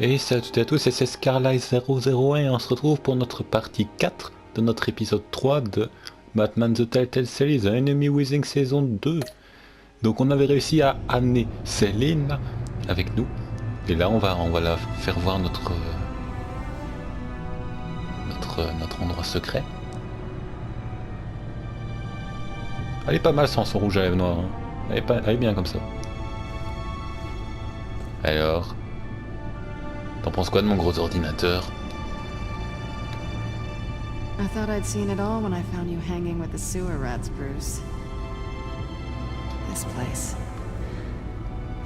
Et salut à toutes et à tous, c'est Scarlight001 et on se retrouve pour notre partie 4 de notre épisode 3 de Batman The Telltale Series, The Enemy Within saison 2. Donc on avait réussi à amener Céline là, avec nous. Et là on va la faire voir notre endroit secret. Elle est pas mal sans son rouge à lèvres noir, hein. Elle est bien comme ça. Alors, t'en penses quoi de mon gros ordinateur? I thought I'd seen it all when I found you hanging with the sewer rats, Bruce. This place.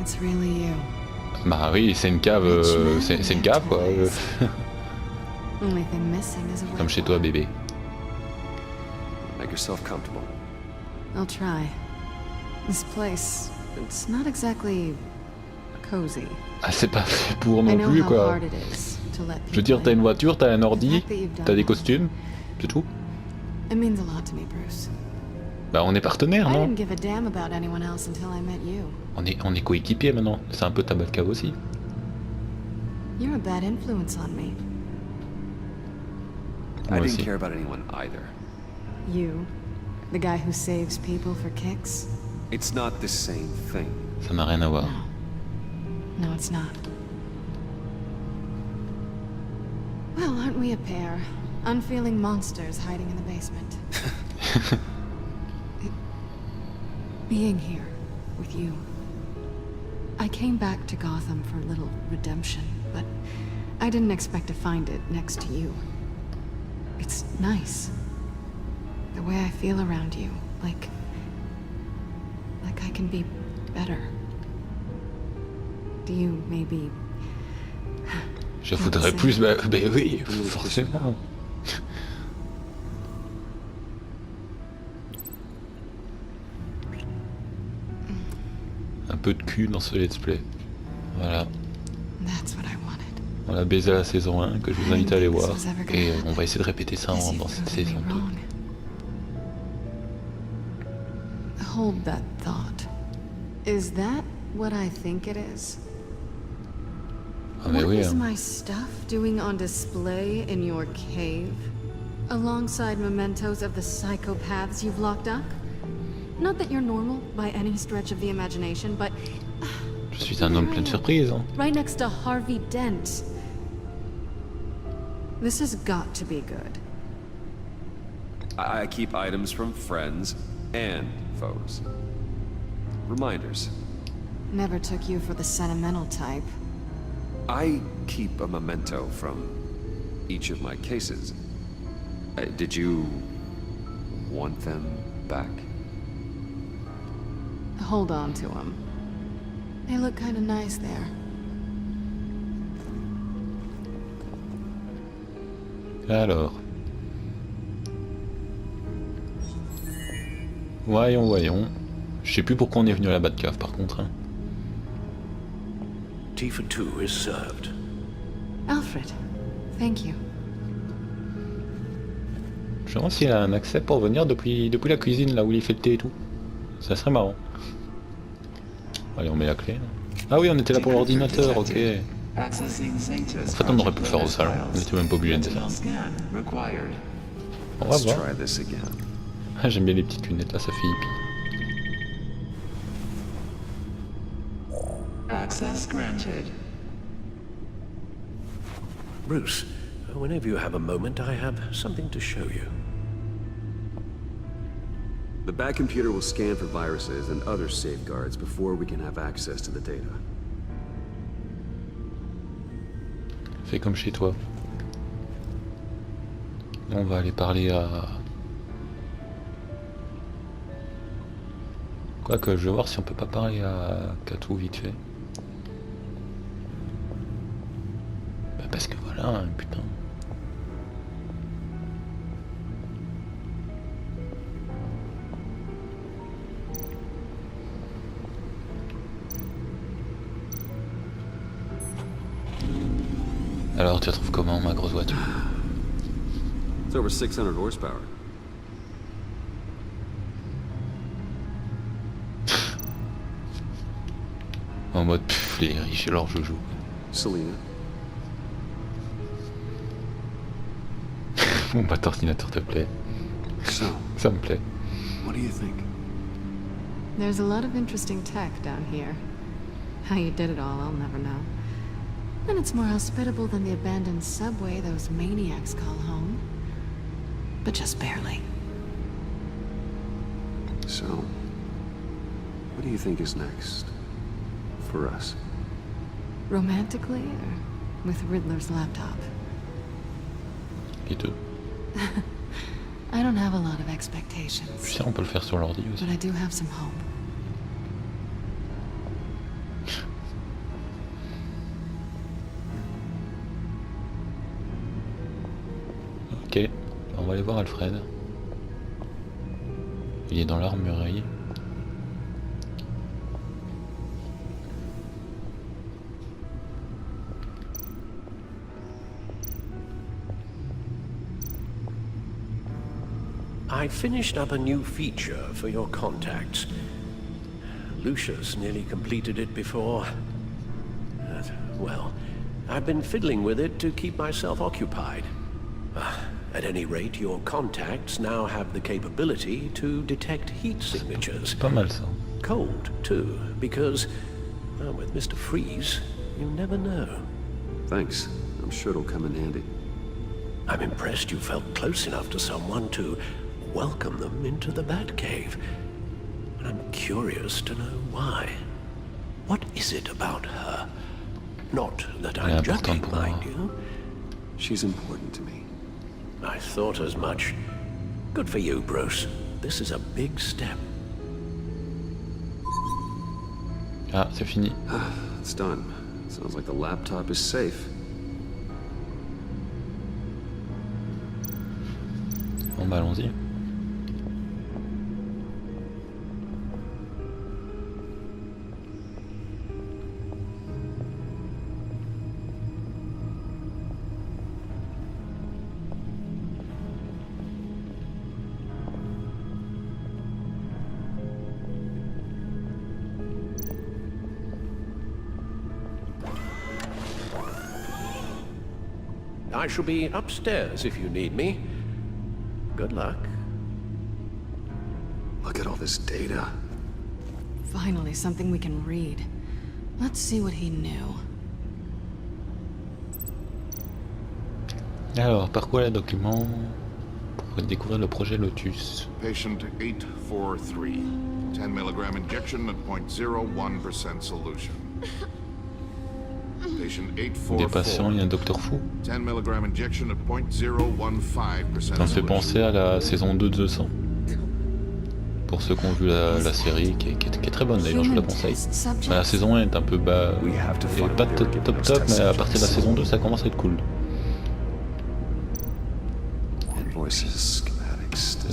It's really you. Bah oui, c'est une cave, c'est une cave quoi. Only thing missing is a Comme chez toi bébé. Make yourself comfortable. I'll try. This place, it's not exactly cozy. Ah c'est pas fait pour I non know plus how quoi. hard it is to let Je veux dire, t'as une voiture, t'as un ordi, t'as des costumes, c'est tout. It means a lot to me, Bruce. Bah on est partenaires, I non? didn't give a damn about anyone else until I met you. On est coéquipiers maintenant, c'est un peu ta belle cave aussi. You're a bad influence on me. Moi I aussi. didn't care about anyone either. You, the guy who saves people for kicks? It's not the same thing. Ça n'a rien à voir. No, it's not. Well, aren't we a pair? Unfeeling monsters hiding in the basement. Being here with you. I came back to Gotham for a little redemption, but I didn't expect to find it next to you. It's nice. The way I feel around you, like I can be better. Do you maybe... Je voudrais plus, bah oui, forcément. Un peu de cul dans ce let's play. Voilà. That's what I wanted. On l'a baisé à la saison 1 que je vous invite à aller voir. Et on va essayer de répéter ça dans cette saison 2. Hold that thought. Is that what I think it is? Ah mais What oui, is hein. my stuff doing on display in your cave? Alongside mementos of the psychopaths you've locked up? Not that you're normal by any stretch of the imagination, but Je suis un homme plein de surprises. Hein. right next to Harvey Dent. This has got to be good. I keep items from friends and foes. Reminders. Never took you for the sentimental type. I keep a memento from each of my cases. Did you want them back? Hold on to them. They look kind of nice there. Alors. Voyons. Je sais plus pourquoi on est venu à la Batcave par contre. Hein. Tea for two is served. Alfred, thank you. Je me demande s'il a un accès pour venir depuis la cuisine là où il fait le thé et tout. Ça serait marrant. Allez, on met la clé. Là. Ah oui, on était là pour l'ordinateur, ok. En fait, on aurait pu le faire au salon. On était même pas obligé de faire. On va Let's voir. try this again. Ah, j'aime bien les petites lunettes là, ça fait hippie. Access granted. Bruce, whenever you have a moment, I have something to show you. The back computer will scan for viruses and other safeguards before we can have access to the data. Fais comme chez toi. On va aller parler à... Quoique, je vais voir si on peut pas parler à Katou vite fait. Bah parce que voilà, hein, putain. Alors, tu la trouves comment, ma grosse voiture? It's over 600 horsepower. En mode, pff, les riches et leurs joujoux. Selena, Bon bah ton ordinateur te plaît. So, Ça me plaît. what do you think? There's a lot of interesting tech down here. How you did it all, I'll never know. And it's more hospitable than the abandoned subway those maniacs call home. But just barely. So, what do you think is next? For us? Romantically, or with Riddler's laptop? Les deux. I don't have a lot of expectations. Tu sais, on peut le faire sur l'ordi aussi. But I do have some hope. Ok, on va aller voir Alfred. Il est dans l'armurerie. I finished up a new feature for your contacts. Lucius nearly completed it before. Well, I've been fiddling with it to keep myself occupied. At any rate, your contacts now have the capability to detect heat signatures. Pas mal ça. Cold, too, because, well, with Mr. Freeze, you never know. Thanks. I'm sure it'll come in handy. I'm impressed you felt close enough to someone to welcome them into the Batcave. And I'm curious to know why. What is it about her? Not that I'm judging, mind you. She's important to me. I thought as much. Good for you, Bruce. This is a big step. Ah, c'est fini. It's done. Sounds like the laptop is safe. Bon bah allons-y. I shall be upstairs if you need me. Good luck. Look at all this data. Finally, something we can read. Let's see what he knew. Alors, par quoi le document pour découvrir le projet Lotus? Patient 843. 10 milligram injection at 0.01% solution. Patient Des patients, 844. il y a un docteur fou. 10 milligram injection at 0.015% Ça me fait penser à la saison 2 de 200. Pour ceux qui ont vu la série, qui est très bonne d'ailleurs, je vous la conseille. La saison 1 est un peu bas, et pas top, mais à partir de la saison 2, ça commence à être cool.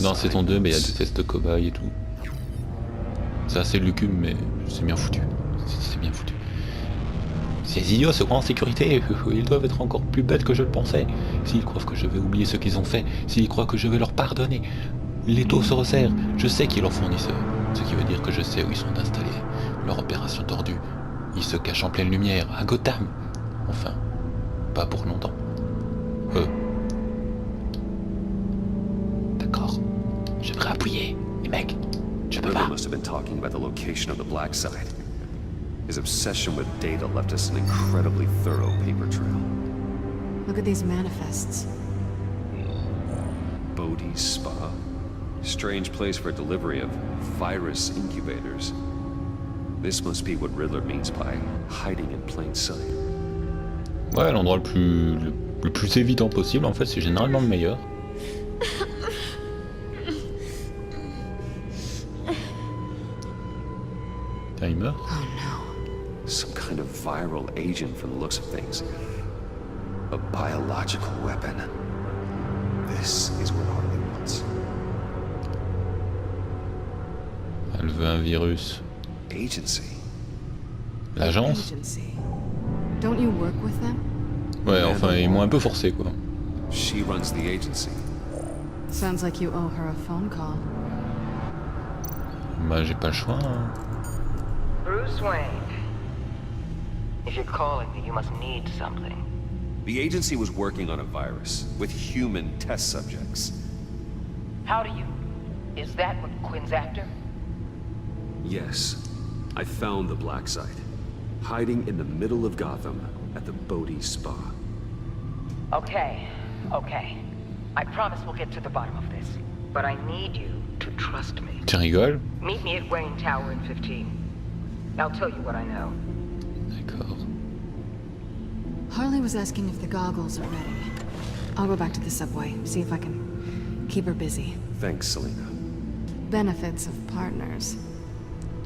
Dans la saison 2, il y a des tests de cobayes et tout. C'est assez lucubre, mais c'est bien foutu. C'est bien foutu. Ces idiots se croient en sécurité, ils doivent être encore plus bêtes que je le pensais. S'ils croient que je vais oublier ce qu'ils ont fait, s'ils croient que je vais leur pardonner, l'étau se resserre, je sais qui est leur fournisseur, ce qui veut dire que je sais où ils sont installés. Leur opération tordue, ils se cachent en pleine lumière, à Gotham. Enfin, pas pour longtemps. D'accord, je devrais appuyer, les mecs, je peux Riddler pas. must have been talking about the location of the black site. His obsession with data left us an incredibly thorough paper trail. Look at these manifests. Bodhi's Spa. Strange place for delivery of virus incubators. This must be what Riddler means by hiding in plain sight. Ouais, l'endroit le plus évident possible, en fait, c'est généralement le meilleur. Putain, il meurt. Oh no. Some kind of viral agent from the looks of things. A biological weapon. This is what Harley wants. Elle veut un virus. Agency. L'agence? Agency. Don't you work with them? Ouais, enfin, ils m'ont un peu forcé, quoi. She runs the agency. Sounds like you owe her a phone call. Bah, j'ai pas le choix, hein. Bruce Wayne. If you're calling me, you must need something. The agency was working on a virus with human test subjects. How do you... Is that what Quinn's after? Yes. I found the black site. Hiding in the middle of Gotham at the Bodhi Spa. Okay. I promise we'll get to the bottom of this. But I need you to trust me. Tu rigoles? Meet me at Wayne Tower in 15. I'll tell you what I know. D'accord. Harley was asking if the goggles are ready. I'll go back to the subway, see if I can keep her busy. Thanks, Selena. Benefits of partners.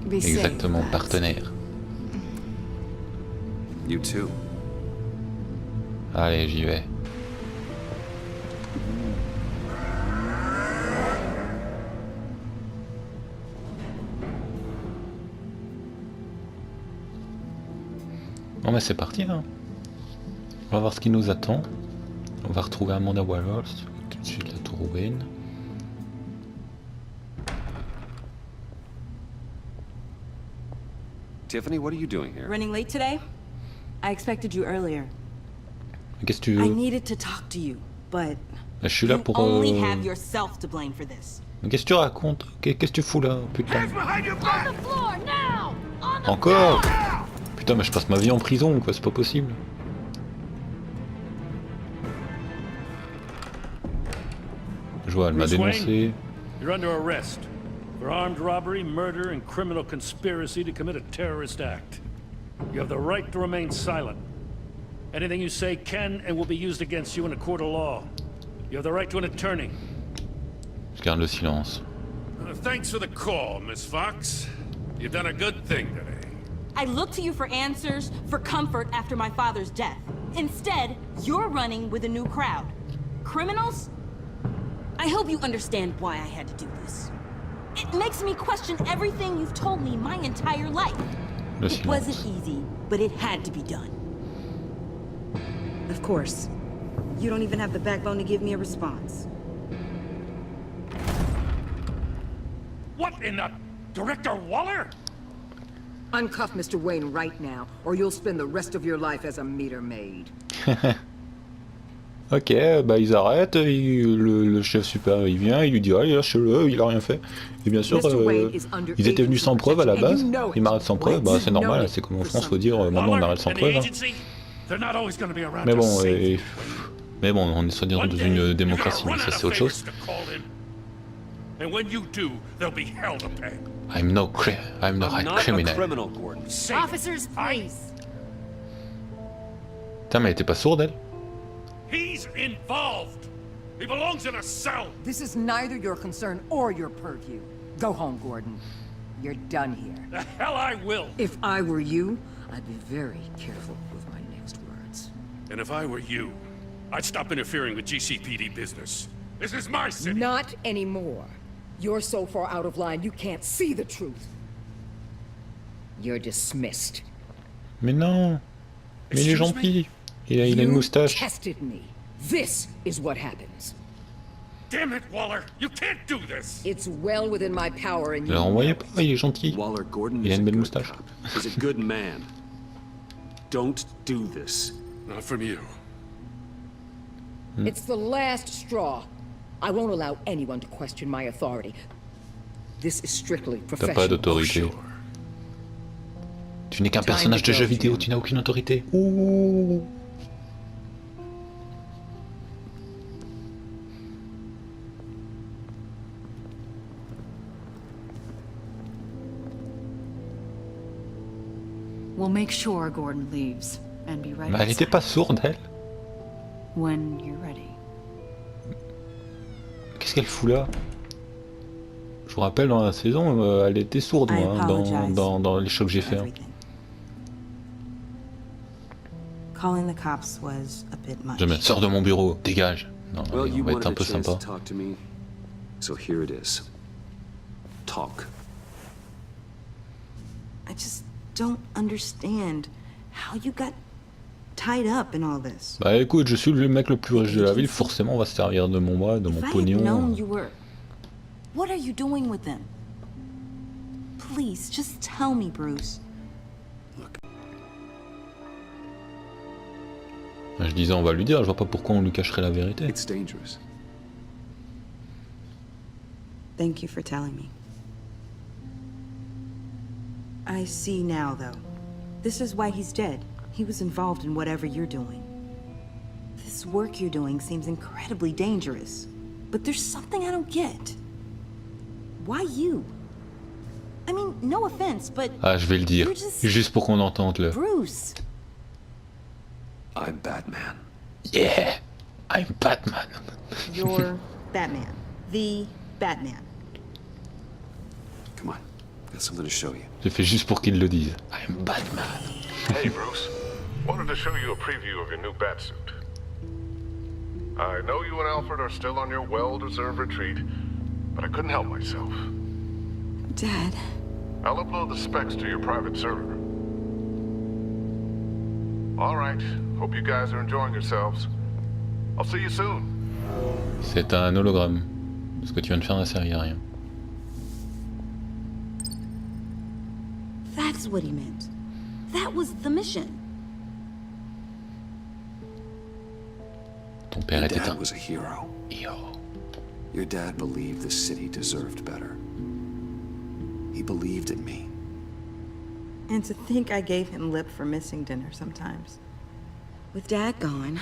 Be safe, Exactement, Baz. partenaire. You too. Allez, j'y vais. Bon bah c'est parti là. On va voir ce qui nous attend. On va retrouver Amanda Waller, tout de suite la tour Wayne. Tiffany, what are you doing here? Running late today? I expected you earlier. Qu'est-ce que tu I veux? needed to talk to you, but Je suis là you pour... only have yourself to blame for this. Mais qu'est-ce que tu racontes? Qu'est-ce que tu fous là, putain? On the floor now! On the Encore? Putain mais je passe ma vie en prison quoi, c'est pas possible. Je vois, elle m'a Bruce Wayne, dénoncé. you're under arrest for armed robbery, murder, and criminal conspiracy to commit a terrorist act. You have the right to remain silent. Anything you say can and will be used against you in a court of law. You have the right to an attorney. Je garde le silence. Thanks for the call, Miss Fox. You've done a good thing today. I looked to you for answers, for comfort after my father's death. Instead, you're running with a new crowd. Criminals? I hope you understand why I had to do this. It makes me question everything you've told me my entire life. Le It silence. wasn't easy, but it had to be done. Of course. You don't even have the backbone to give me a response. What in the... Director Waller? Uncuff Mr. Wayne right now, or you'll spend the rest of your life as a meter maid. Ok, bah ils arrêtent, le chef supérieur il vient, il lui dit allez lâchez-le, il a rien fait. Et bien sûr, ils étaient venus sans preuve à la base, ils m'arrêtent sans preuve, bah c'est normal, c'est comme en France, faut dire maintenant on arrête sans preuve. Hein. They're not always going to be around Mais to bon, save mais bon, on est soi-disant One dans day, une you're démocratie, gonna mais run ça out c'est of autre chose. favors to call in. And when you do, there'll be hell to pay. I'm no I'm a not criminal. a criminal, Gordon. Save it. Officers, please. Putain, mais elle était pas sourde elle? He's involved. He belongs in a cell. This is neither your concern or your purview. Go home, Gordon. You're done here. The hell I will. If I were you, I'd be very careful with my next words. And if I were you, I'd stop interfering with GCPD business. This is my city. Not anymore. You're so far out of line, you can't see the truth. You're dismissed. Mais non. Mais il est Excuse me? gentil. Il a une You moustache. tested me. This is what happens. Damn it, Waller. You can't do this. It's well within my power and Ne you le renvoyez know pas, il est gentil. Waller, Gordon Il a is une a belle good moustache. cop. He's a good man. Don't do this. Not from you. It's the last straw. I won't allow anyone to question my authority. This is strictly T'as pas professional. d'autorité. Tu n'es qu'un personnage de jeu vidéo, tu n'as aucune autorité. Ouh. We'll make sure Gordon leaves and be ready. Mais elle était pas sourde elle. When you're ready. Qu'est-ce qu'elle fout là? Je vous rappelle dans la saison, elle était sourde moi, hein, dans les chocs que j'ai fait. Hein. Calling the cops was a bit much. Je me sors de mon bureau, dégage. Non, Well, allez, you on va être un wanted a peu chance sympa. to talk to me, so here it is. Talk. I just don't understand how you got tied up in all this. Bah écoute, je suis le mec le plus riche de la ville, forcément on va se servir de mon bras, de mon If I had pognon. known you were... What are you doing with them? Please, just tell me, Bruce. Je disais on va lui dire, je vois pas pourquoi on lui cacherait la vérité. It's dangerous. Thank you for telling me. I see now, though. This is why he's dead. He was involved in whatever you're doing. This work you're doing seems incredibly dangerous. But there's something I don't get. Why you? I mean, no offense, but... Ah, je vais le dire, juste pour qu'on entende le... Bruce. I'm Batman. Yeah, I'm Batman. You're Batman. The Batman. Come on, got something to show you. Je fais juste pour qu'il le dise. I'm Batman. Hey, Bruce. Wanted to show you a preview of your new batsuit. I know you and Alfred are still on your well-deserved retreat, but I couldn't help myself. Dad. I'll upload the specs to your private server. All right. Hope you guys are enjoying yourselves. I'll see you soon. C'est un hologramme. Ce que tu viens de faire ne sert à rien. That's what he meant. That was the mission. Ton père Your était dad un... was a hero. Hero. Your dad believed the city deserved better. He believed in me. And to think I gave him lip for missing dinner sometimes. With Dad gone,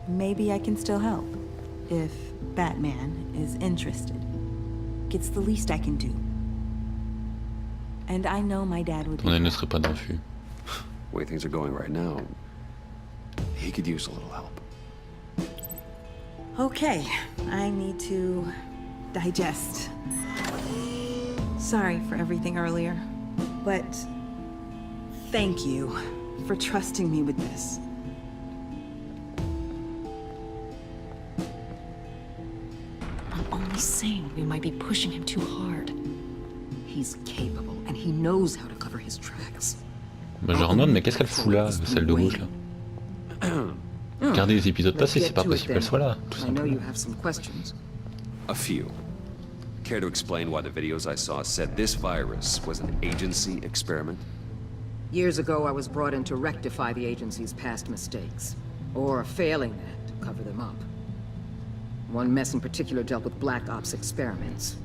maybe I can still help. If Batman is interested. It's the least I can do. And I know my dad would Ton aide ne be... serait pas d'infus. The way things are going right now, he could use a little help. Okay, I need to digest. Sorry for everything earlier, but thank you for trusting me with this. I'm only saying we might be pushing him too hard. He's capable, and he knows how to cover his tracks. Benjamin, mais qu'est-ce qu'elle fout là, celle de gauche là? Regardez les épisodes passés, c'est pas possible qu'elle soit là, tout I know you simplement. have some questions. A few. Care to explain why the videos I saw said this virus was an agency experiment? Years ago, I was brought in to rectify the agency's past mistakes. Or failing that, to cover them up. One mess in particular dealt with Black Ops experiments.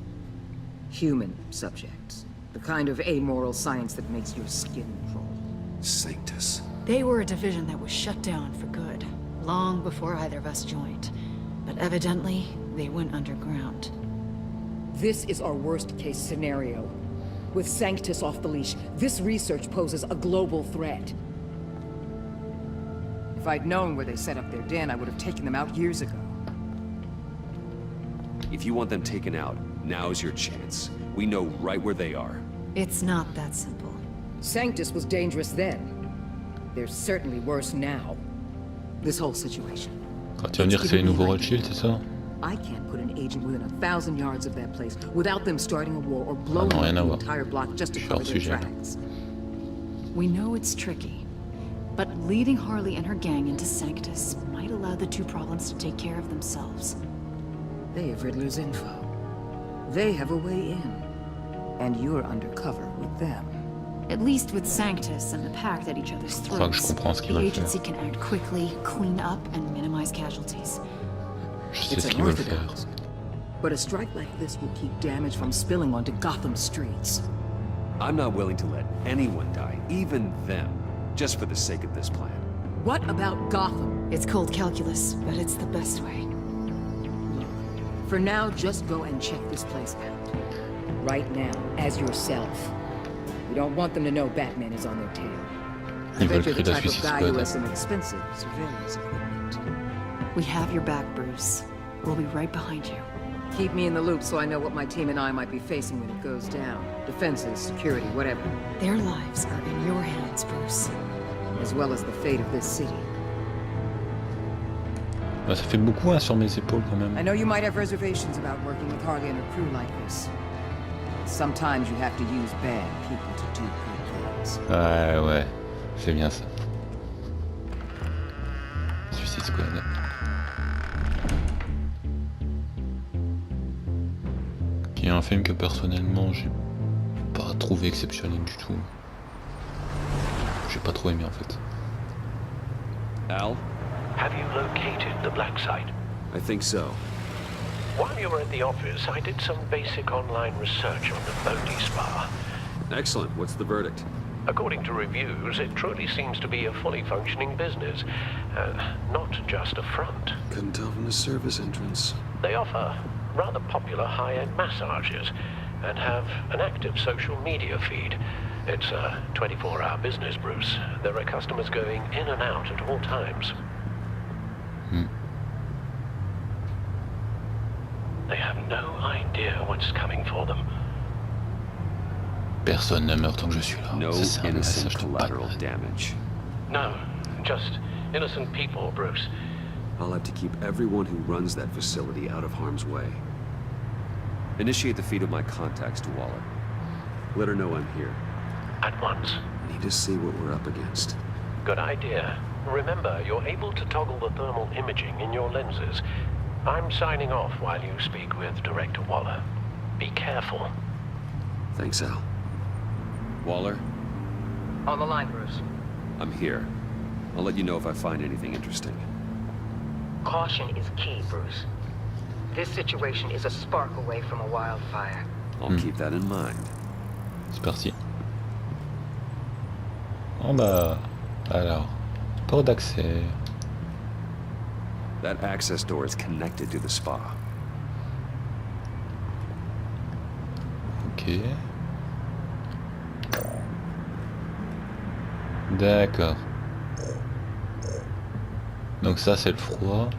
Human subjects. The kind of amoral science that makes your skin crawl. Sanctus. They were a division that was shut down for good, long before either of us joined. But evidently, they went underground. This is our worst-case scenario. With Sanctus off the leash, this research poses a global threat. If I'd known where they set up their den, I would have taken them out years ago. If you want them taken out, now's your chance. We know right where they are. It's not that simple. Sanctus was dangerous then. They're certainly worse now. This whole situation. Quand tu vas me dire que c'est les nouveaux Rothschild, c'est ça? I can't put an agent within 1,000 yards of that place without them starting a war or blowing non, up rien à the voir. entire block just to Je suis cover hors their sujet, là. tracks. We know it's tricky, but leading Harley and her gang into Sanctus might allow the two problems to take care of themselves. They have Riddler's info. They have a way in. And you're undercover with them. At least with Sanctus and the Pact at each other's Je crois que je throats, comprends ce qu'ils the veulent agency faire. can act quickly, clean up, and minimize casualties. Je sais It's ce qu'ils veulent unorthodox. faire. But a strike like this will keep damage from spilling onto Gotham streets. I'm not willing to let anyone die, even them, just for the sake of this plan. What about Gotham? It's cold calculus, but it's the best way. For now, just go and check this place out. Right now, as yourself. You don't want them to know Batman is on their tail. I Ils bet veulent you're the créer la type of Suicide guy who Squad. has some expensive surveillance equipment. We have your back, Bruce. We'll be right behind you. Keep me in the loop so I know what my team and I might be facing when it goes down. Defenses, security, whatever. Their lives are in your hands, Bruce. As well as the fate of this city. Bah, ça fait beaucoup hein, sur mes épaules quand I même. know you might have reservations about working with Harley and her crew like this. Sometimes you have to use bad people to do good things. Ouais, c'est bien ça. Suicide Squad. Qui est un film que personnellement j'ai pas trouvé exceptionnel du tout. J'ai pas trop aimé en fait. Al? Have you located the black site? I think so. While you were at the office, I did some basic online research on the Bodhi Spa. Excellent. What's the verdict? According to reviews, it truly seems to be a fully functioning business, not just a front. Couldn't tell from the service entrance. They offer rather popular high-end massages and have an active social media feed. It's a 24-hour business, Bruce. There are customers going in and out at all times. They have no idea what's coming for them. Personne ne meurt tant que je suis là. No Ça, c'est un innocent message de collateral Batman. damage. No, just innocent people, Bruce. I'll have to keep everyone who runs that facility out of harm's way. Initiate the feed of my contacts to Waller. Let her know I'm here. At once. Need to see what we're up against. Good idea. Remember, you're able to toggle the thermal imaging in your lenses. I'm signing off while you speak with Director Waller. Be careful. Thanks, Al. Waller? On the line, Bruce. I'm here. I'll let you know if I find anything interesting. Caution is key, Bruce. This situation is a spark away from a wildfire. I'll keep that in mind. C'est parti. Bon bah... Alors... Port d'accès... That access door is connected to the spa. Ok. D'accord. Donc ça c'est le froid.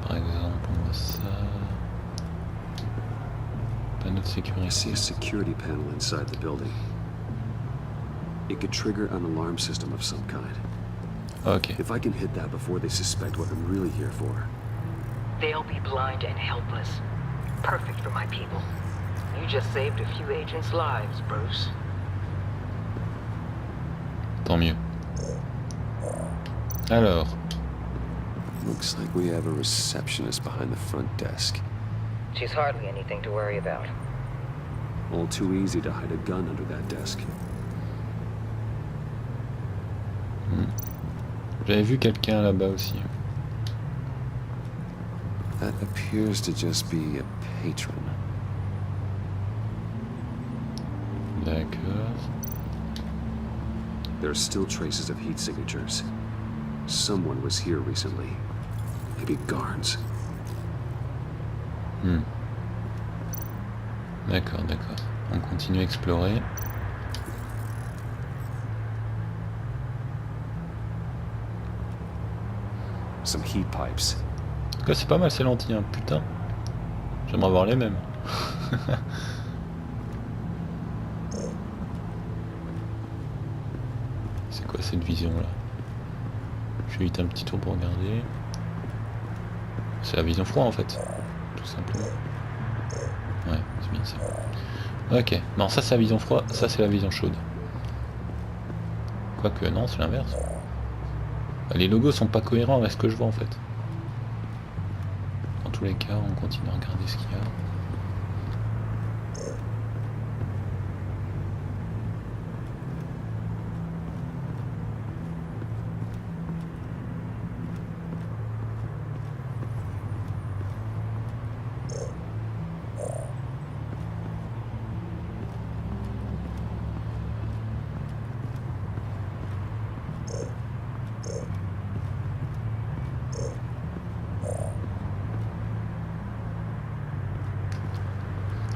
Par exemple, on voit ça. Panneau de I see sécurité. a security panel inside the building. It could trigger an alarm system of some kind. Ok. If I can hit that before they suspect what I'm really here for. They'll be blind and helpless. Perfect for my people. You just saved a few agents' lives, Bruce. Tant mieux. Alors. Looks like we have a receptionist behind the front desk. She's hardly anything to worry about. All too easy to hide a gun under that desk. J'avais vu quelqu'un là-bas aussi. That appears to just be a patron. D'accord. There are still traces of heat signatures. Someone was here recently. Maybe guards. D'accord, d'accord. On continue à explorer. Some heat pipes. En tout cas, c'est pas mal ces lentilles, hein. Putain. J'aimerais avoir les mêmes. C'est quoi cette vision là? Je vais vite un petit tour pour regarder. C'est la vision froid en fait. Tout simplement. Ouais, c'est bien ça. Ok, non, ça c'est la vision froid, ça c'est la vision chaude. Quoique, non, c'est l'inverse. Les logos sont pas cohérents avec ce que je vois en fait. Dans tous les cas, on continue à regarder ce qu'il y a.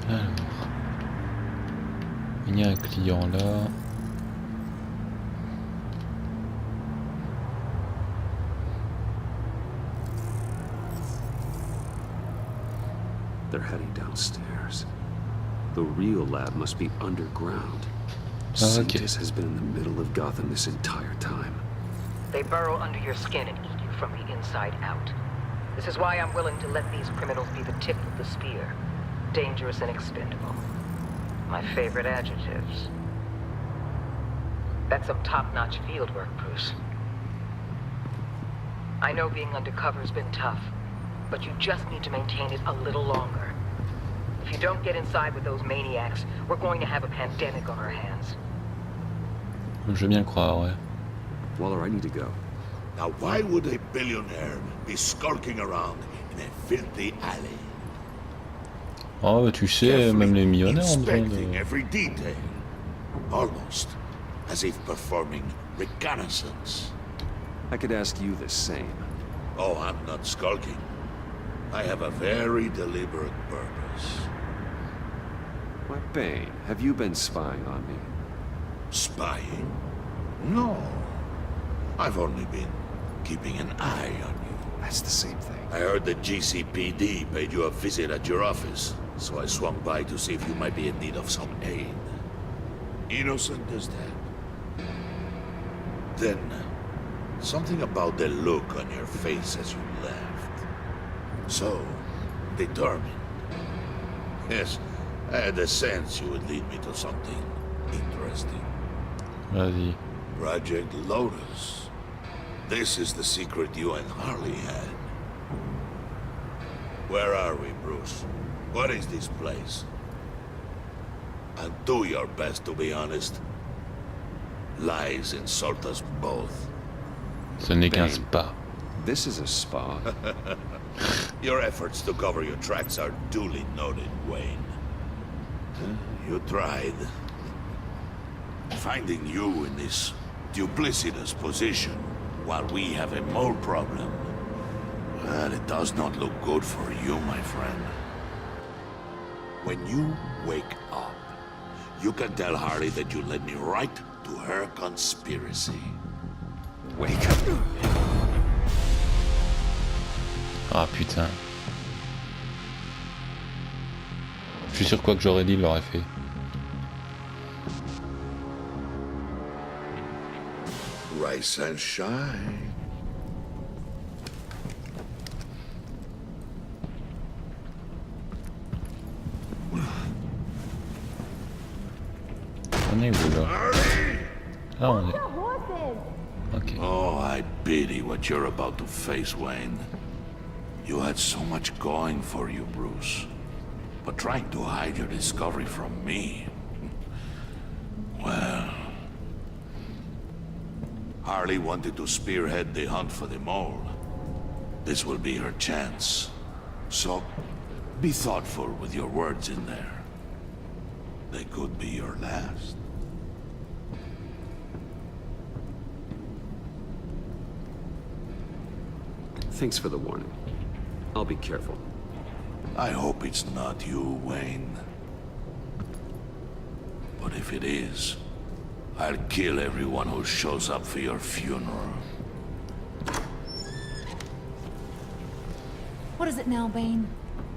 Alors, il y a un client là. They're heading downstairs. The real lab must be underground. Okay. Sintis has been in the middle of Gotham this entire time. They burrow under your skin and eat you from the inside out. This is why I'm willing to let these criminals be the tip of the spear. Dangerous and expendable. My favorite adjectives. That's some top-notch field work, Bruce. I know being undercover's been tough, but you just need to maintain it a little longer. If you don't get inside with those maniacs, we're going to have a pandemic on our hands. Je veux bien le croire, ouais. Waller, I need to go. Now why would a billionaire be skulking around in a filthy alley? Oh, bah, tu sais, même les millionnaires ont besoin Inspecting de... every detail. Almost as if performing reconnaissance. I could ask you the same. Oh, I'm not skulking. I have a very deliberate purpose. Why, Bane, have you been spying on me? Spying? No. I've only been keeping an eye on you. That's the same thing. I heard the GCPD paid you a visit at your office, so I swung by to see if you might be in need of some aid. Innocent as that. Then, something about the look on your face as you left. So, determined. Yes, I had a sense you would lead me to something interesting. Vas-y. Project Lotus. This is the secret you and Harley had. Where are we, Bruce? What is this place? And do your best to be honest. Lies insult us both. Ce n'est qu'un Bane, spa. This is a spa. Your efforts to cover your tracks are duly noted, Wayne. You tried. Finding you in this duplicitous position while we have a mole problem. Well, it does not look good for you, my friend. When you wake up, you can tell Harley that you led me right to her conspiracy. Wake up. Ah putain. Je suis sûr quoi que j'aurais dit, il l'aurait fait. Rise and shine. On est où là? Ah, on est... Ok. Oh, I pity what you're about to face, Wayne. You had so much going for you, Bruce. But trying to hide your discovery from me... Well... Harley wanted to spearhead the hunt for the mole. This will be her chance. So, be thoughtful with your words in there. They could be your last. Thanks for the warning. I'll be careful. I hope it's not you, Wayne. But if it is, I'll kill everyone who shows up for your funeral. What is it now, Bane?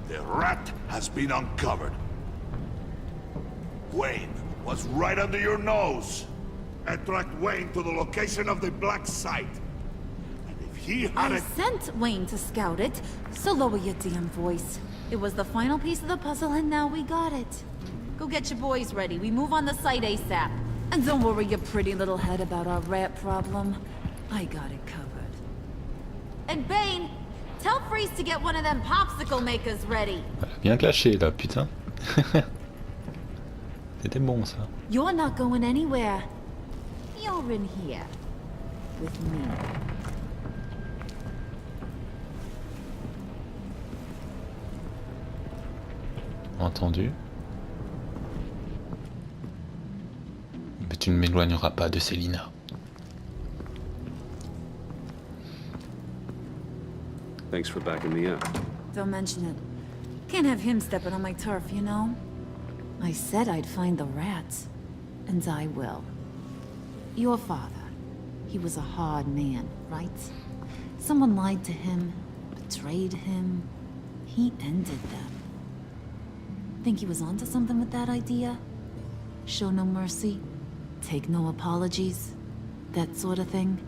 The rat has been uncovered. Wayne was right under your nose. I tracked Wayne to the location of the black site. And if he had I sent Wayne to scout it, so lower your damn voice. It was the final piece of the puzzle, and now we got it. Go get your boys ready. We move on the site ASAP. And don't worry your pretty little head about our rat problem. I got it covered. And Bane, tell Freeze to get one of them popsicle makers ready. Bien caché là, putain. C'était bon ça. You're not going anywhere. You're in here. With me. Entendu. Mais tu ne m'éloigneras pas de Célina. Thanks for backing me up. Don't mention it. Can't have him stepping on my turf, you know? I said I'd find the rats. And I will. Your father. He was a hard man, right? Someone lied to him, betrayed him. He ended them. Think he was onto something with that idea? Show no mercy? Take no apologies? That sort of thing?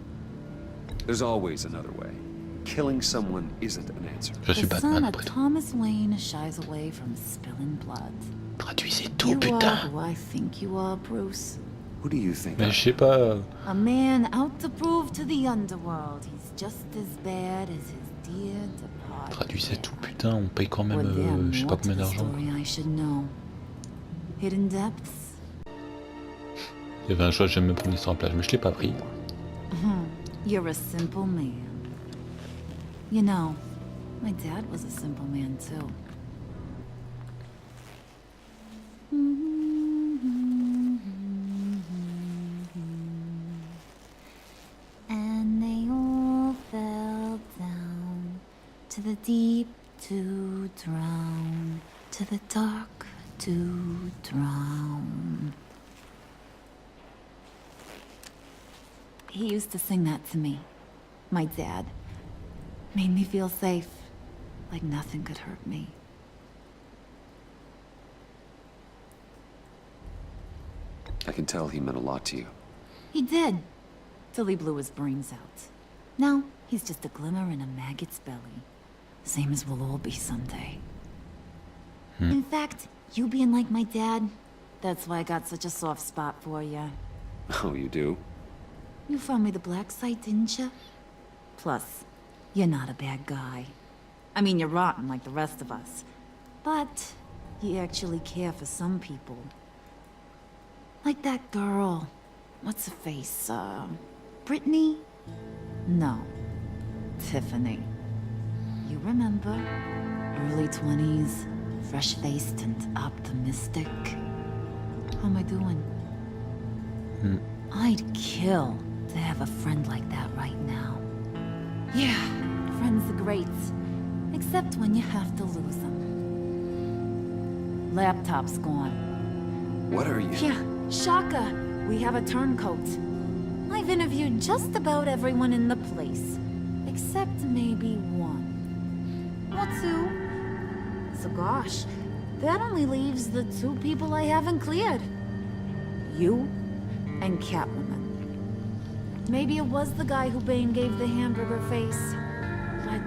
There's always another way. Killing someone isn't an answer. Je suis The Batman son of après tout. Thomas Wayne shies away from spilling blood. Traduisez tout, You are putain. who I think you are, Bruce. Who do you think? Mais je sais pas. A man out to prove to the underworld he's just as bad as his dear departed. Traduisez tout, putain. On paye quand même, Or there je sais more pas to combien the d'argent. story I should know. Hidden depths. Il y avait un choix, j'aime me promener sur la plage, mais je l'ai pas pris. You're a simple man. You know, my dad was a simple man too. And they all fell down to the deep to drown, to the dark to drown. He used to sing that to me. My dad. Made me feel safe. Like nothing could hurt me. I can tell he meant a lot to you. He did. Till he blew his brains out. Now, he's just a glimmer in a maggot's belly. Same as we'll all be someday. In fact, you being like my dad, that's why I got such a soft spot for you. Oh, you do? You found me the black site, didn't you? Plus, you're not a bad guy. I mean, you're rotten like the rest of us. But you actually care for some people. Like that girl. What's her face? Brittany? No. Tiffany. You remember? Early 20s, fresh-faced and optimistic. How am I doing? I'd kill to have a friend like that right now. Yeah, friends are great. Except when you have to lose them. Laptop's gone. What are you... Yeah, Shaka. We have a turncoat. I've interviewed just about everyone in the place. Except maybe one. Or two. So gosh, that only leaves the two people I haven't cleared. You and Catwoman. Maybe it was the guy who Bane gave the hamburger face. But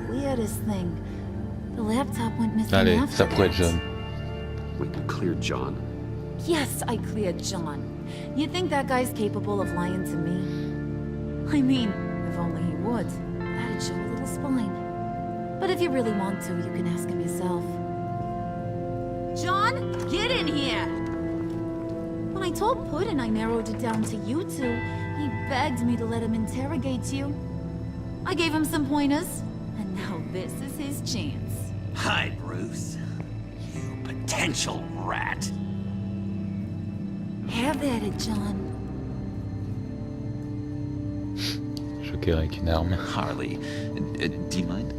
weirdest thing, the laptop went missing. Allez, after ça pourrait être that. John. Wait, you cleared John? Yes, I cleared John. You think that guy's capable of lying to me? I mean, if only he would. That'd show a little spine. But if you really want to, you can ask him yourself. John, get in here! When I told Puddin' I narrowed it down to you two, he begged me to let him interrogate you. I gave him some pointers, and now this is his chance. Hi, Bruce. You potential rat. Have at it, John. Choqué avec une arme. Harley, do you mind?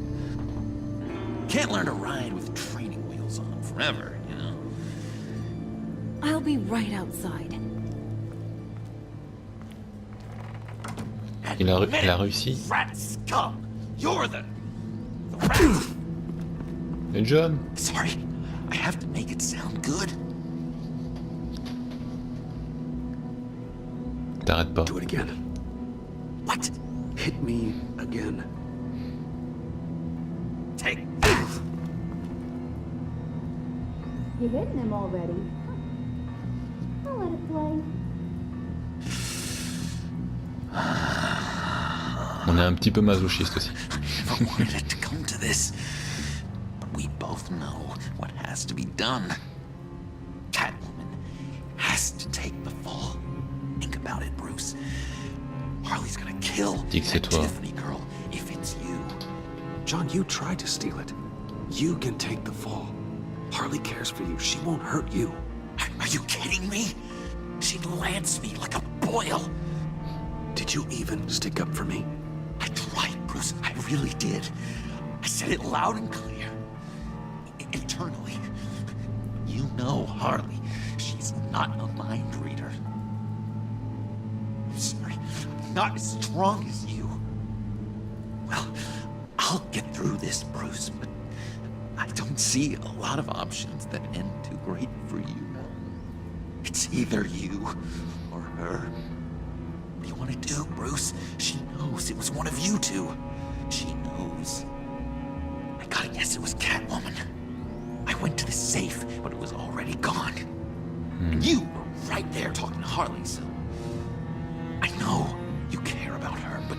Can't learn to ride with training wheels on forever, you know? I'll be right outside. Il a réussi. Rat scum! You're the rat! Et John? Sorry, I have to make it sound good. T'arrêtes pas. Do it again. What? Hit me again. Take You're hitting him already. I'll let it play. On est un petit peu masochiste aussi. I never wanted it to come to this. But we both know what has to be done. Catwoman has to take the fall. Think about it, Bruce. Harley's gonna kill Dis que c'est that toi. Tiffany girl if it's you. John, you tried to steal it. You can take the fall. Harley cares for you. She won't hurt you. Are you kidding me? She'd lance me like a boil. Did you even stick up for me? I tried, Bruce. I really did. I said it loud and clear. Internally. You know Harley. She's not a mind reader. I'm sorry. I'm not as strong as you. Well, I'll get through this, Bruce, but I don't see a lot of options that end too great for you. It's either you or her. What do you want to do, Bruce? She knows it was one of you two. She knows. I gotta guess it was Catwoman. I went to the safe, but it was already gone. And you were right there talking to Harley, so... I know you care about her, but...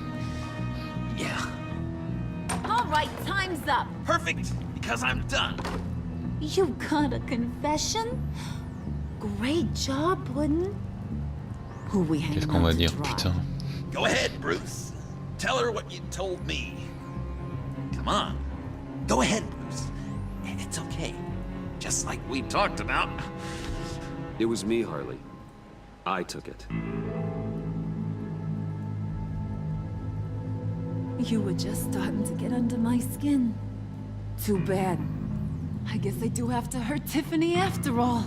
yeah. All right, time's up. Perfect, because I'm done. You got a confession? Great job, Puddin'. Who we hanging Qu'est-ce qu'on va out to dire, dry? putain? Go ahead, Bruce. Tell her what you told me. Come on. Go ahead, Bruce. It's okay. Just like we talked about. It was me, Harley. I took it. You were just starting to get under my skin. Too bad. I guess I do have to hurt Tiffany after all.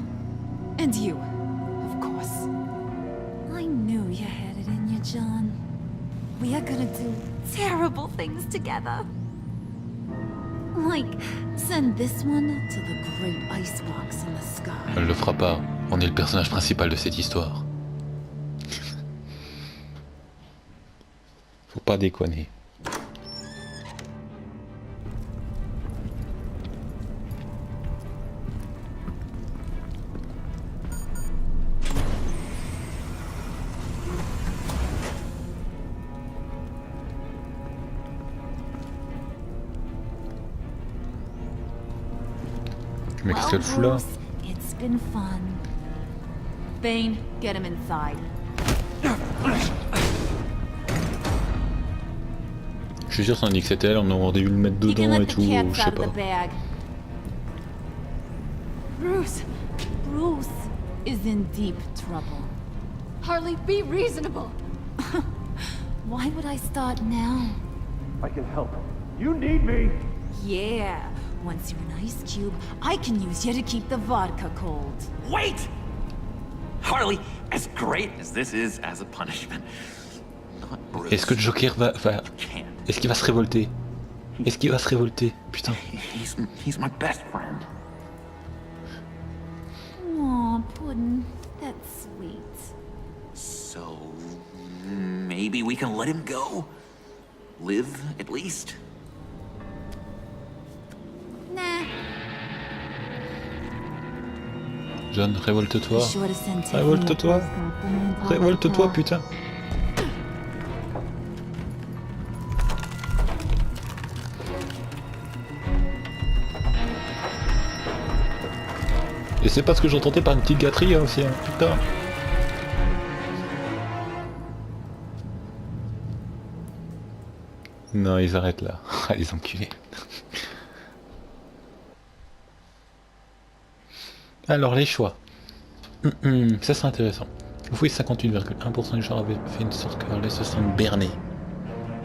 And you, of course. I knew you had it in you, John. We are gonna do terrible things together. Like, send this one to the great icebox in the sky. Elle le fera pas. On est le personnage principal de cette histoire. Faut pas déconner. Mais qu'est-ce qu'elle fout là? It's been fun. Bane, get him inside. Je suis sûr que que c'était elle, on aurait dû le mettre dedans et tout, je sais pas. Bruce is in deep trouble. Harley, be reasonable. Why would I start now? I can help. You need me. Yeah, once you're an ice cube, I can use you to keep the vodka cold. Wait! Harley, as great as this is as a punishment, not Bruce. Est-ce que le Joker va... Est-ce qu'il va se révolter? Est-ce qu'il va se révolter? Putain. He's my best friend. Aw, Puddin', that's sweet. So, maybe we can let him go? Live, at least? Nah. John, révolte-toi. Révolte-toi. Révolte-toi, putain. Et c'est pas ce que j'entendais par une petite gâterie hein, aussi, hein. Putain. Non, ils arrêtent là. Ah, les enculés. Alors, les choix. Ça, c'est intéressant. Oui, 58,1% des gens avaient fait une sorte que Harley se sente bernée.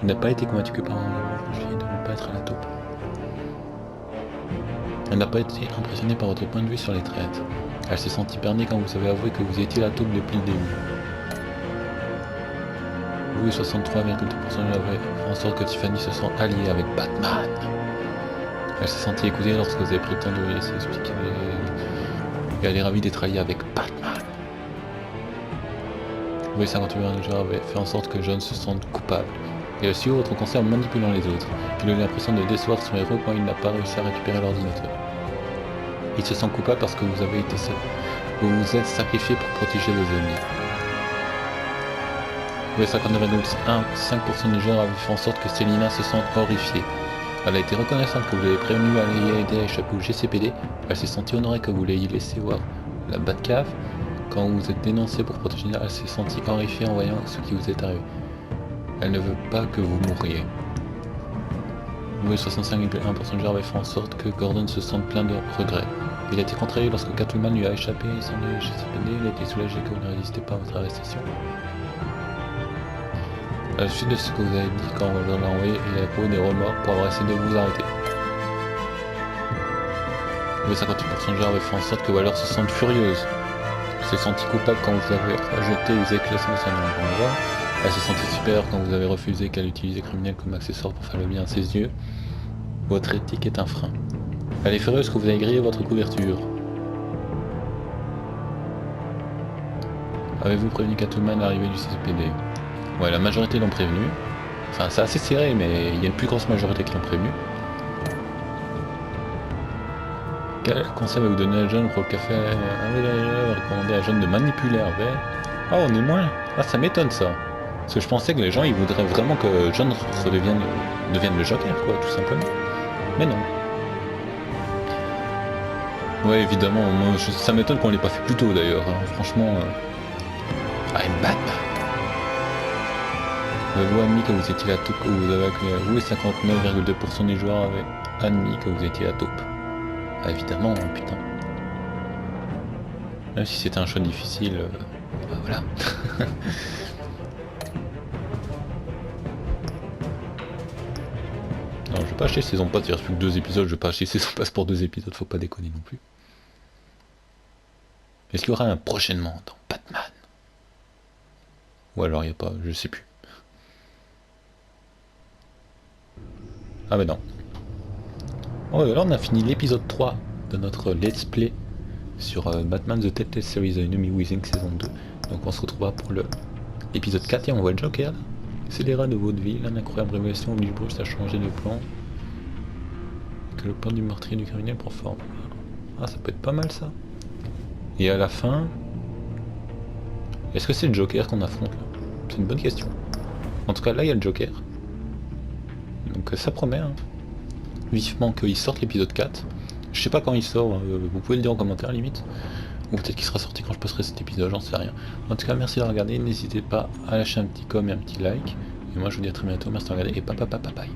Il n'a pas été convaincu que par de ne pas être à la taupe. Elle n'a pas été impressionnée par votre point de vue sur les traites. Elle s'est sentie bernée quand vous avez avoué que vous étiez la taupe depuis le début. Oui, 63,2% avaient fait en sorte que Tiffany se sent alliée avec Batman. Elle s'est sentie écoutée lorsque vous avez pris le temps de lui laisser expliquer et elle est ravie d'être alliée avec Batman. Oui, 51% des gens avaient fait en sorte que John se sente coupable. Il a suivi votre conseil en manipulant les autres. Il a eu l'impression de décevoir son héros quand il n'a pas réussi à récupérer l'ordinateur. Il se sent coupable parce que vous avez été seul. Vous vous êtes sacrifié pour protéger vos ennemis. Oui, 59,5% des gens avaient fait en sorte que Selina se sente horrifiée. Elle a été reconnaissante que vous l'ayez prévenue à l'ayez aidé à échapper au GCPD. Elle s'est sentie honorée que vous l'ayez laissé voir la Batcave. Quand vous êtes dénoncé pour protéger, elle s'est sentie horrifiée en voyant ce qui vous est arrivé. Elle ne veut pas que vous mouriez. Oui, 65,1% des gens avaient fait en sorte que Gordon se sente plein de regrets. Il a été contrarié lorsque Catwoman lui a échappé sans le GCPD. Il a été soulagé que vous ne résistiez pas à votre arrestation. À la suite de ce que vous avez dit quand on l'a envoyé, il a éprouvé des remords pour avoir essayé de vous arrêter. Oui, 58% des gens avaient fait en sorte que Waller se sente furieuse. Elle s'est sentie coupable quand vous avez rejeté les éclats de son endroit. Elle s'est sentie supérieure quand vous avez refusé qu'elle utilise les criminels comme accessoire pour faire le bien à ses yeux. Votre éthique est un frein. Elle est furieuse que vous avez grillé votre couverture. Avez-vous prévenu Catwoman à l'arrivée du CCPD? Ouais, la majorité l'ont prévenu. Enfin, c'est assez serré, mais il y a une plus grosse majorité qui l'ont prévenu. Quel conseil va vous donner à John pour le café recommander à John de manipuler Harvey? Ah, on est moins. Ah, ça m'étonne ça. Parce que je pensais que les gens ils voudraient vraiment que John devienne le Joker, quoi, tout simplement. Mais non. Ouais, évidemment, moi, ça m'étonne qu'on l'ait pas fait plus tôt d'ailleurs. Hein. Franchement, I'm Batman. Vous admis que vous étiez la taupe, que vous avez avoué 59,2% des joueurs avaient admis que vous étiez la taupe. Ah, évidemment, hein, putain. Même si c'était un choix difficile, bah voilà. Non, je vais pas acheter saison pass, il reste plus que 2 épisodes, je vais pas acheter saison pass pour 2 épisodes, faut pas déconner non plus. Est-ce qu'il y aura un prochainement dans Batman? Ou alors il n'y a pas, je sais plus. Ah mais non. Oh, alors on a fini l'épisode 3 de notre let's play sur Batman The Telltale Series The Enemy Within saison 2. Donc on se retrouvera pour l'épisode 4 et on voit le Joker là. Scélérat de vaudeville, une incroyable révélation oblige Bruce à changer de plan. Que le plan du meurtrier du criminel prend forme. Ah, ça peut être pas mal ça. Et à la fin... Est-ce que c'est le Joker qu'on affronte là? C'est une bonne question. En tout cas là il y a le Joker. Donc ça promet hein. Vivement qu'il sorte l'épisode 4. Je sais pas quand il sort, vous pouvez le dire en commentaire limite. Ou peut-être qu'il sera sorti quand je posterai cet épisode, j'en sais rien. En tout cas merci de regarder, n'hésitez pas à lâcher un petit com et un petit like. Et moi je vous dis à très bientôt, merci de regarder et bye.